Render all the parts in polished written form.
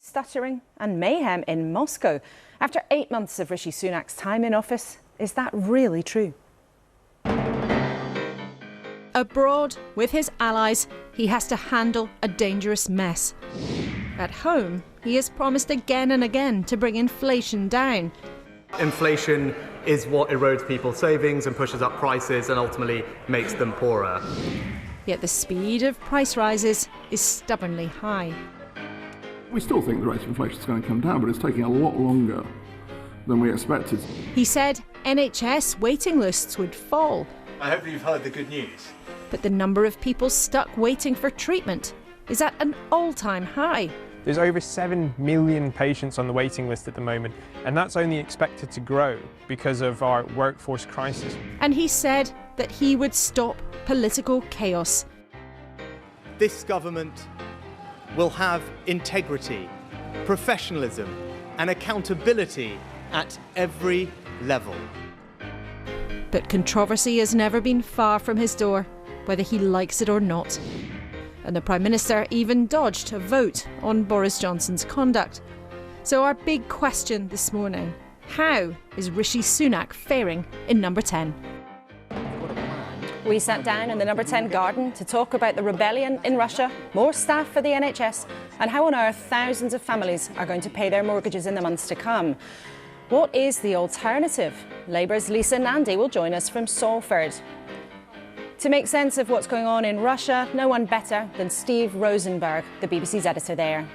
Stuttering and mayhem in Moscow after 8 months of Rishi Sunak's time in office. Is that really true? Abroad, with his allies, he has to handle a dangerous mess. At home, he has promised again and again to bring inflation down. Inflation is what erodes people's savings and pushes up prices and ultimately makes them poorer. Yet the speed of price rises is stubbornly high. We still think the rate of inflation is going to come down, but it's taking a lot longer than we expected. He said NHS waiting lists would fall. I hope you've heard the good news. But the number of people stuck waiting for treatment is at an all-time high. There's over 7 million patients on the waiting list at the moment, and that's only expected to grow because of our workforce crisis. And he said that he would stop political chaos. This government will have integrity, professionalism and accountability at every level. But controversy has never been far from his door, whether he likes it or not. And the Prime Minister even dodged a vote on Boris Johnson's conduct. So our big question this morning: how is Rishi Sunak faring in number 10? We sat down in the number 10 garden to talk about the rebellion in Russia, more staff for the NHS, and how on earth thousands of families are going to pay their mortgages in the months to come. What is the alternative? Labour's Lisa Nandy will join us from Salford. To make sense of what's going on in Russia, no one better than Steve Rosenberg, the BBC's editor there.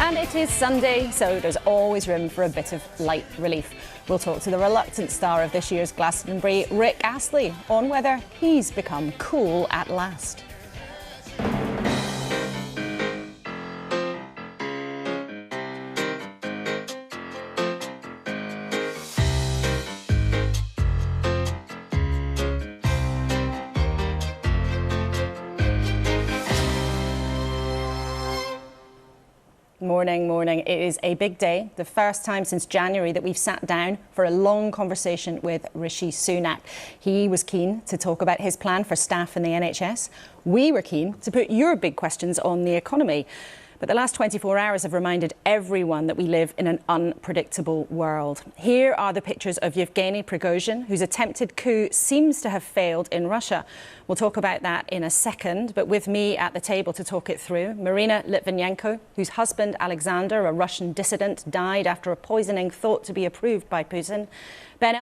And it is Sunday, so there's always room for a bit of light relief. We'll talk to the reluctant star of this year's Glastonbury, Rick Astley, on whether he's become cool at last. Morning. It is a big day, the first time since January that we've sat down for a long conversation with Rishi Sunak. He was keen to talk about his plan for staff in the NHS. We were keen to put your big questions on the economy. But the last 24 hours have reminded everyone that we live in an unpredictable world. Here are the pictures of Yevgeny Prigozhin, whose attempted coup seems to have failed in Russia. We'll talk about that in a second, but with me at the table to talk it through, Marina Litvinenko, whose husband Alexander, a Russian dissident, died after a poisoning thought to be approved by Putin. Ben